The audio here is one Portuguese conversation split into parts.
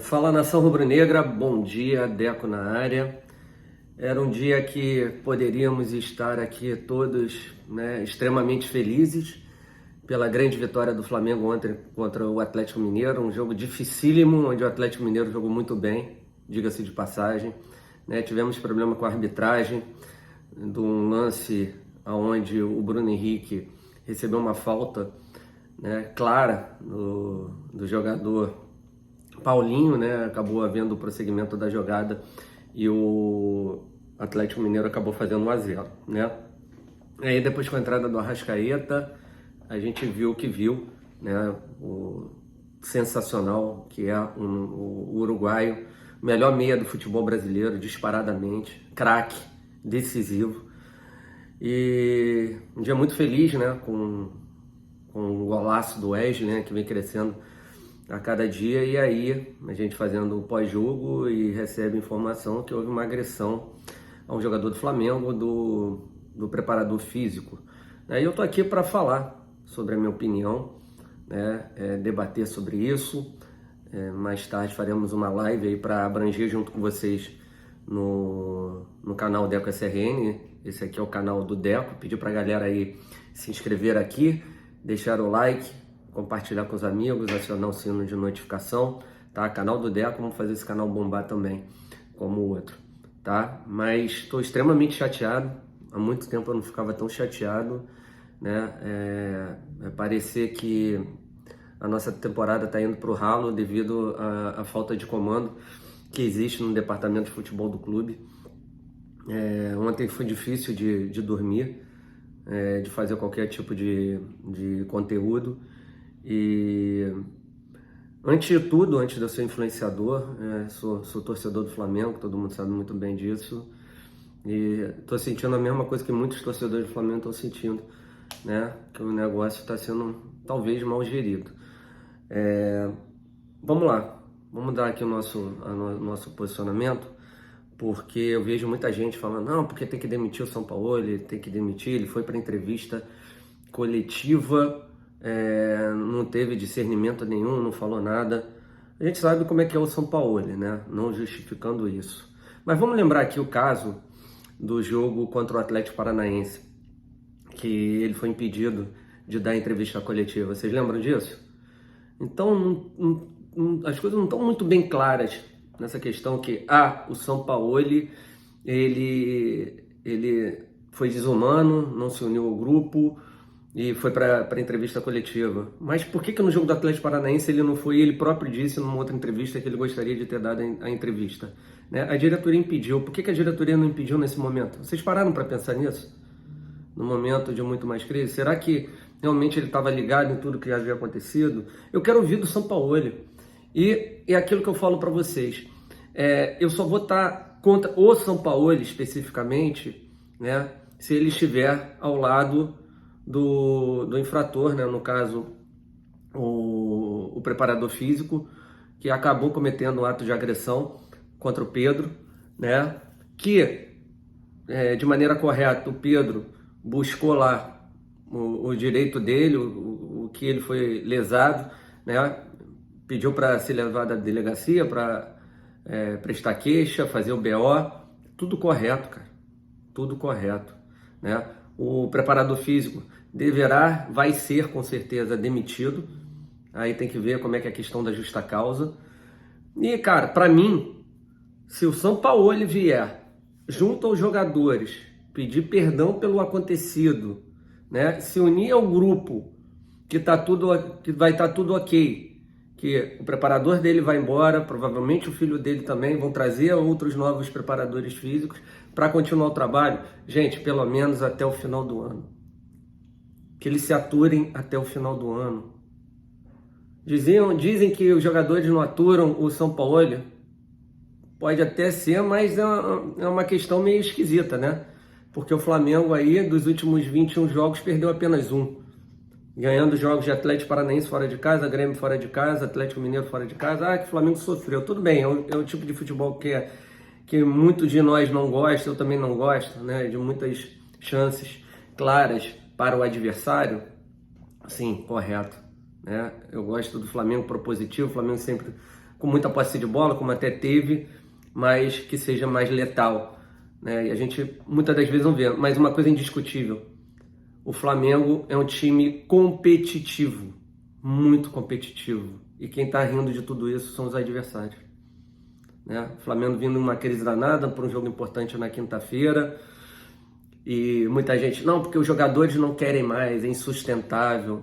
Fala nação rubro-negra, bom dia, Deco na área. Era um dia que poderíamos estar aqui todos, né, extremamente felizes pela grande vitória do Flamengo ontem contra o Atlético Mineiro, um jogo dificílimo, onde o Atlético Mineiro jogou muito bem, diga-se de passagem, né? Tivemos problema com a arbitragem, de um lance onde o Bruno Henrique recebeu uma falta, né, clara do jogador Paulinho, né, acabou havendo o prosseguimento da jogada e o Atlético Mineiro acabou fazendo 1-0, né? Aí depois com a entrada do Arrascaeta, a gente viu o que viu, né? O sensacional que é o uruguaio, melhor meia do futebol brasileiro, disparadamente, craque, decisivo. E um dia muito feliz, né, com o golaço do Wesley, né, que vem crescendo a cada dia, e aí a gente fazendo o pós-jogo e recebe informação que houve uma agressão a um jogador do Flamengo, do preparador físico. E eu tô aqui para falar sobre a minha opinião, né, debater sobre isso. Mais tarde faremos uma live aí para abranger junto com vocês no canal Deco SRN. Esse aqui é o canal do Deco. Pedir para a galera aí se inscrever aqui, deixar o like, compartilhar com os amigos, acionar o sino de notificação, tá? Canal do Deco, vamos fazer esse canal bombar também, como o outro, tá? Mas estou extremamente chateado, há muito tempo eu não ficava tão chateado, né? Parecer que a nossa temporada está indo para o ralo devido à falta de comando que existe no departamento de futebol do clube. Ontem foi difícil de dormir, de fazer qualquer tipo de conteúdo. E antes de tudo, antes de eu ser influenciador, sou torcedor do Flamengo, todo mundo sabe muito bem disso. E estou sentindo a mesma coisa que muitos torcedores do Flamengo estão sentindo, né? Que o negócio está sendo talvez mal gerido. Vamos lá, vamos dar aqui o nosso posicionamento, porque eu vejo muita gente falando, não, porque tem que demitir o Sampaoli, tem que demitir, ele foi para entrevista coletiva, não teve discernimento nenhum, não falou nada. A gente sabe como é que é o Sampaoli, né? Não justificando isso. Mas vamos lembrar aqui o caso do jogo contra o Atlético Paranaense, que ele foi impedido de dar entrevista coletiva. Vocês lembram disso? Então, as coisas não estão muito bem claras nessa questão que, o Sampaoli, ele foi desumano, não se uniu ao grupo e foi para a entrevista coletiva. Mas por que no jogo do Atlético Paranaense ele não foi? Ele próprio disse numa outra entrevista que ele gostaria de ter dado a entrevista, né? A diretoria impediu. Por que a diretoria não impediu nesse momento? Vocês pararam para pensar nisso? No momento de muito mais crise? Será que realmente ele estava ligado em tudo que havia acontecido? Eu quero ouvir do Sampaoli. E é aquilo que eu falo para vocês. Eu só vou estar contra o Sampaoli especificamente, né, se ele estiver ao lado do infrator, né, no caso o preparador físico, que acabou cometendo um ato de agressão contra o Pedro, né, que de maneira correta o Pedro buscou lá o direito dele, o que ele foi lesado, né, pediu para ser levado à delegacia para prestar queixa, fazer o BO, tudo correto, cara, tudo correto, né? O preparador físico vai ser com certeza demitido, aí tem que ver como é que é a questão da justa causa. E, cara, para mim, se o Sampaoli vier junto aos jogadores, pedir perdão pelo acontecido, né, se unir ao grupo que vai estar tudo ok, que o preparador dele vai embora, provavelmente o filho dele também, vão trazer outros novos preparadores físicos para continuar o trabalho, gente, pelo menos até o final do ano. Que eles se aturem até o final do ano. Dizem que os jogadores não aturam o Sampaoli. Pode até ser, mas é uma questão meio esquisita, né? Porque o Flamengo aí, dos últimos 21 jogos, perdeu apenas um. Ganhando jogos de Atlético Paranaense fora de casa, Grêmio fora de casa, Atlético Mineiro fora de casa. Que o Flamengo sofreu. Tudo bem, é o tipo de futebol que muitos de nós não gostam, eu também não gosto, né? De muitas chances claras para o adversário. Sim, correto, né? Eu gosto do Flamengo propositivo, o Flamengo sempre com muita posse de bola, como até teve, mas que seja mais letal, né? E a gente muitas das vezes não vê, mas uma coisa indiscutível, o Flamengo é um time competitivo, muito competitivo, e quem está rindo de tudo isso são os adversários, né? O Flamengo vindo numa crise danada por um jogo importante na quinta-feira, e muita gente, não, porque os jogadores não querem mais, é insustentável.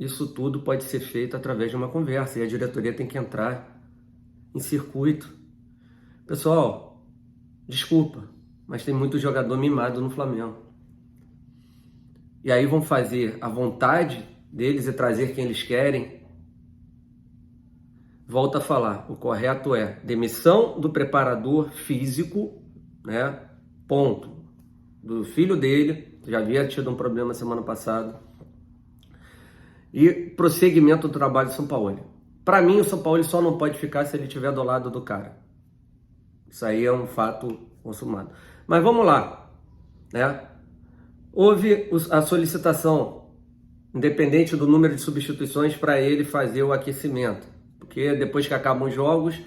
Isso tudo pode ser feito através de uma conversa, e a diretoria tem que entrar em circuito. Pessoal, desculpa, mas tem muito jogador mimado no Flamengo. E aí vão fazer a vontade deles e trazer quem eles querem. Volto a falar, o correto é demissão do preparador físico, né? Ponto. Do filho dele, já havia tido um problema semana passada. E prosseguimento do trabalho do São Paulo. Para mim, o São Paulo só não pode ficar se ele estiver do lado do cara. Isso aí é um fato consumado. Mas vamos lá, né? Houve a solicitação, independente do número de substituições, para ele fazer o aquecimento. Porque depois que acabam os jogos,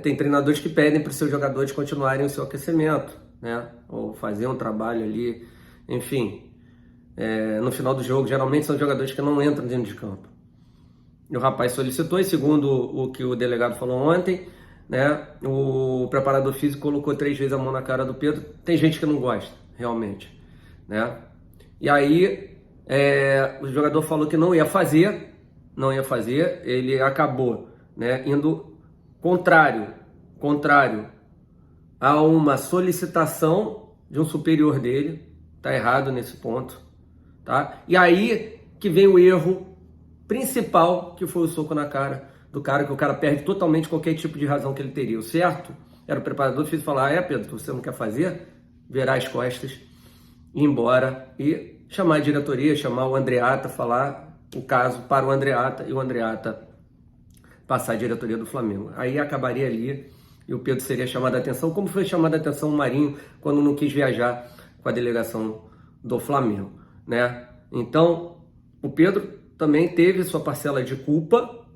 tem treinadores que pedem para os seus jogadores continuarem o seu aquecimento, né? Ou fazer um trabalho ali, enfim. No final do jogo, geralmente são jogadores que não entram dentro de campo. E o rapaz solicitou, e segundo o que o delegado falou ontem, né, o preparador físico colocou 3 vezes a mão na cara do Pedro. Tem gente que não gosta, realmente, né? E aí o jogador falou que não ia fazer, ele acabou, né, indo contrário a uma solicitação de um superior dele. Tá errado nesse ponto. Tá? E aí que vem o erro principal, que foi o soco na cara do cara, que o cara perde totalmente qualquer tipo de razão que ele teria. O certo era o preparador físico falar, Pedro, você não quer fazer? Virar as costas, ir embora e chamar a diretoria, chamar o Andreatta, falar o caso para o Andreatta e o Andreatta passar a diretoria do Flamengo. Aí acabaria ali e o Pedro seria chamado a atenção, como foi chamado a atenção o Marinho quando não quis viajar com a delegação do Flamengo, né? Então, o Pedro também teve sua parcela de culpa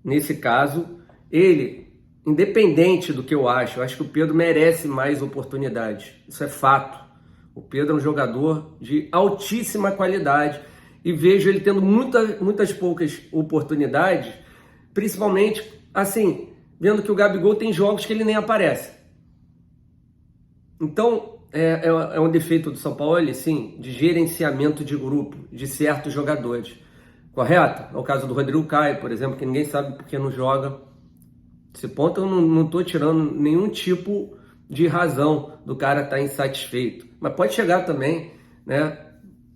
nesse caso. Ele, independente do que eu acho que o Pedro merece mais oportunidades. Isso é fato. O Pedro é um jogador de altíssima qualidade e vejo ele tendo muitas poucas oportunidades, principalmente, assim, vendo que o Gabigol tem jogos que ele nem aparece. Então, é um defeito do São Paulo, sim, de gerenciamento de grupo, de certos jogadores. Correto? É o caso do Rodrigo Caio, por exemplo, que ninguém sabe por que não joga. Esse ponto eu não estou tirando nenhum tipo de razão do cara estar insatisfeito. Mas pode chegar também, né?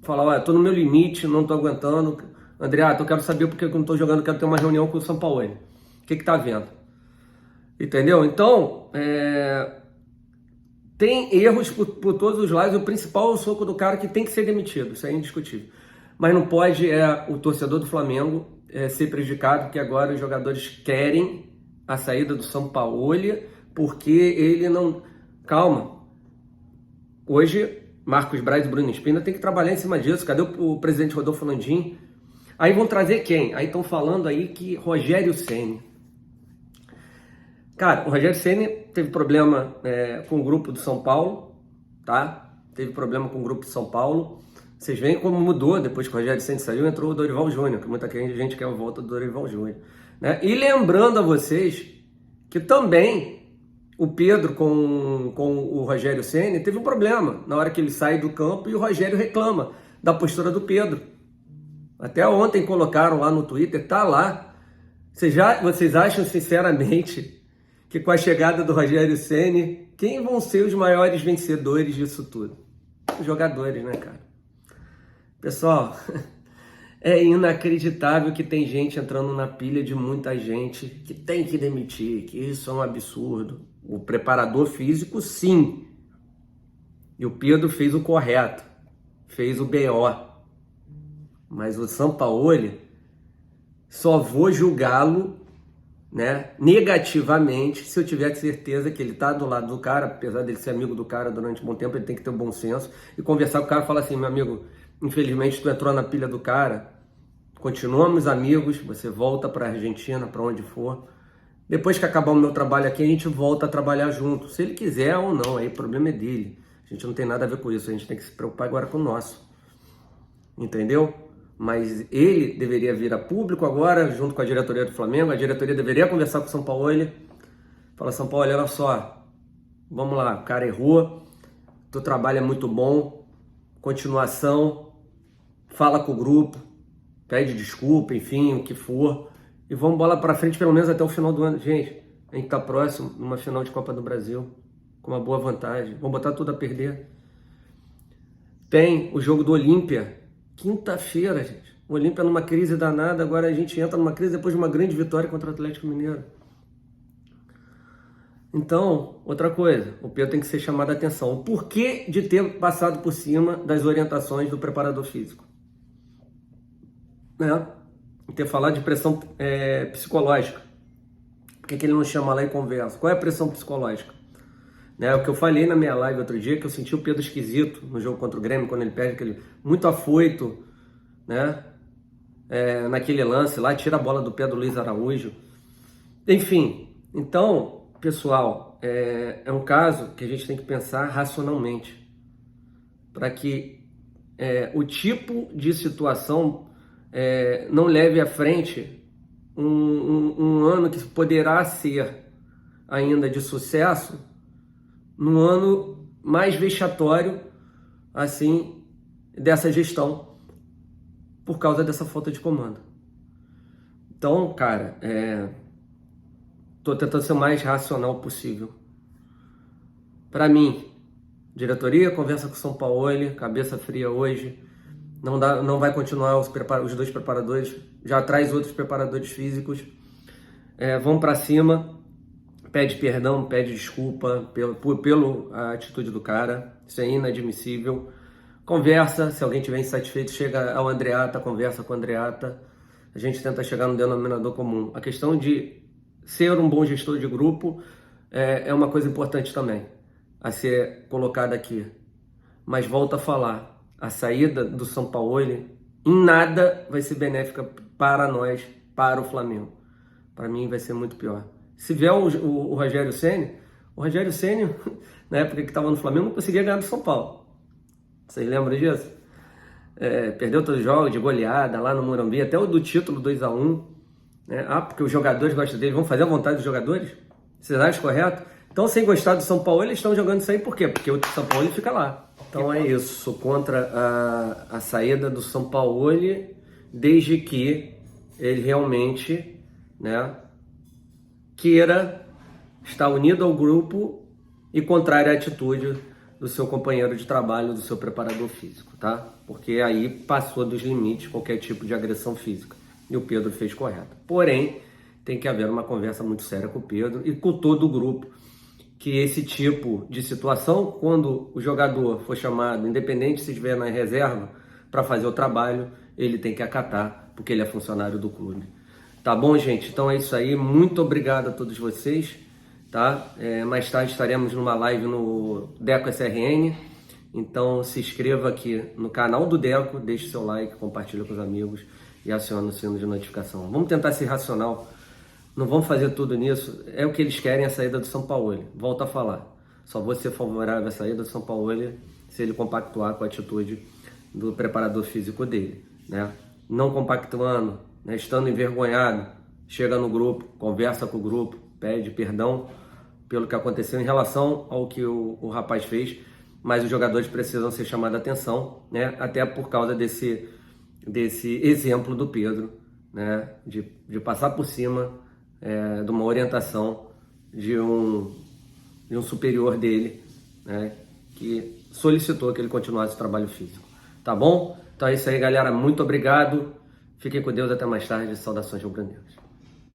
Falar, estou no meu limite, não estou aguentando. Andreatta, eu quero saber por que eu não estou jogando, quero ter uma reunião com o São Paulo. O que está vendo? Entendeu? Então, tem erros por todos os lados. O principal é o soco do cara, que tem que ser demitido. Isso é indiscutível. Mas não pode o torcedor do Flamengo ser prejudicado, porque agora os jogadores querem a saída do Sampaoli, porque ele não... Calma. Hoje, Marcos Braz e Bruno Espina tem que trabalhar em cima disso. Cadê o presidente Rodolfo Landim? Aí vão trazer quem? Aí estão falando aí que Rogério Ceni. Cara, o Rogério Ceni teve problema com o grupo do São Paulo, tá? Teve problema com o grupo de São Paulo. Vocês veem como mudou depois que o Rogério Ceni saiu, entrou o Dorival Júnior, que muita gente quer a volta do Dorival Júnior, né? E lembrando a vocês que também o Pedro com o Rogério Ceni teve um problema na hora que ele sai do campo e o Rogério reclama da postura do Pedro. Até ontem colocaram lá no Twitter, tá lá. Vocês acham sinceramente que com a chegada do Rogério Ceni, quem vão ser os maiores vencedores disso tudo? Os jogadores, né, cara? Pessoal, é inacreditável que tem gente entrando na pilha de muita gente que tem que demitir, que isso é um absurdo. O preparador físico, sim. E o Pedro fez o correto, fez o BO. Mas o Sampaoli, só vou julgá-lo, né, negativamente, se eu tiver certeza que ele está do lado do cara, apesar dele ser amigo do cara durante um bom tempo, ele tem que ter um bom senso e conversar com o cara e falar assim, meu amigo, infelizmente tu entrou na pilha do cara, continuamos amigos, você volta para a Argentina, para onde for. Depois que acabar o meu trabalho aqui, a gente volta a trabalhar junto. Se ele quiser ou não, aí o problema é dele. A gente não tem nada a ver com isso, a gente tem que se preocupar agora com o nosso. Entendeu? Mas ele deveria vir a público agora, junto com a diretoria do Flamengo. A diretoria deveria conversar com o São Paulo. Fala, São Paulo, olha só, vamos lá, o cara errou, teu trabalho é muito bom, continuação, fala com o grupo, pede desculpa, enfim, o que for, e vamos bola pra frente pelo menos até o final do ano. Gente, a gente tá próximo numa final de Copa do Brasil, com uma boa vantagem, vamos botar tudo a perder. Tem o jogo do Olímpia, quinta-feira, gente. O Olímpia numa crise danada, agora a gente entra numa crise depois de uma grande vitória contra o Atlético Mineiro. Então, outra coisa, o Pedro tem que ser chamado a atenção. O porquê de ter passado por cima das orientações do preparador físico. Né? Ter falado de pressão psicológica. Por que ele não chama lá e conversa? Qual é a pressão psicológica? Né? O que eu falei na minha live outro dia, que eu senti o Pedro esquisito no jogo contra o Grêmio, quando ele perde aquele muito afoito, né? Naquele lance lá, tira a bola do pé do Luiz Araújo. Enfim, então... Pessoal, é um caso que a gente tem que pensar racionalmente para que o tipo de situação não leve à frente um ano que poderá ser ainda de sucesso, num ano mais vexatório assim dessa gestão por causa dessa falta de comando. Então, cara, estou tentando ser o mais racional possível. Para mim, diretoria, conversa com o São Paulo, cabeça fria hoje. Não vai continuar os dois preparadores. Já traz outros preparadores físicos. Vão para cima. Pede perdão, pede desculpa pela atitude do cara. Isso é inadmissível. Conversa, se alguém estiver insatisfeito, chega ao Andreata, conversa com o Andreata. A gente tenta chegar no denominador comum. A questão de ser um bom gestor de grupo é uma coisa importante também a ser colocada aqui. Mas volto a falar, a saída do São Paulo em nada vai ser benéfica para nós, para o Flamengo. Para mim vai ser muito pior. Se vier o Rogério Ceni, na época que estava no Flamengo, não conseguia ganhar do São Paulo. Vocês lembram disso? Perdeu todos os jogos de goleada lá no Morumbi, até o do título 2-1. Porque os jogadores gostam dele, vão fazer a vontade dos jogadores? Vocês acham correto? Então, sem gostar do São Paulo, eles estão jogando isso aí por quê? Porque o São Paulo fica lá. Então é isso, sou contra a saída do São Paulo, desde que ele realmente, né, queira estar unido ao grupo e contrário à atitude do seu companheiro de trabalho, do seu preparador físico, tá? Porque aí passou dos limites qualquer tipo de agressão física. E o Pedro fez correto. Porém, tem que haver uma conversa muito séria com o Pedro e com todo o grupo, que esse tipo de situação, quando o jogador for chamado, independente se estiver na reserva, para fazer o trabalho, ele tem que acatar, porque ele é funcionário do clube. Tá bom, gente? Então é isso aí. Muito obrigado a todos vocês. Tá? Mais tarde estaremos numa live no Deco SRN. Então se inscreva aqui no canal do Deco, deixe seu like, compartilhe com os amigos e acione o sino de notificação. Vamos tentar ser racional. Não vamos fazer tudo nisso. É o que eles querem, a saída do São Paulo. Volto a falar. Só vou ser favorável à saída do São Paulo se ele compactuar com a atitude do preparador físico dele. Né? Não compactuando, né? Estando envergonhado, chega no grupo, conversa com o grupo, pede perdão pelo que aconteceu em relação ao que o rapaz fez, mas os jogadores precisam ser chamados a atenção, né? Até por causa desse exemplo do Pedro, né? De passar por cima de uma orientação de um superior dele, né? Que solicitou que ele continuasse o trabalho físico. Tá bom? Então é isso aí, galera. Muito obrigado. Fiquem com Deus. Até mais tarde. Saudações rubro-negras.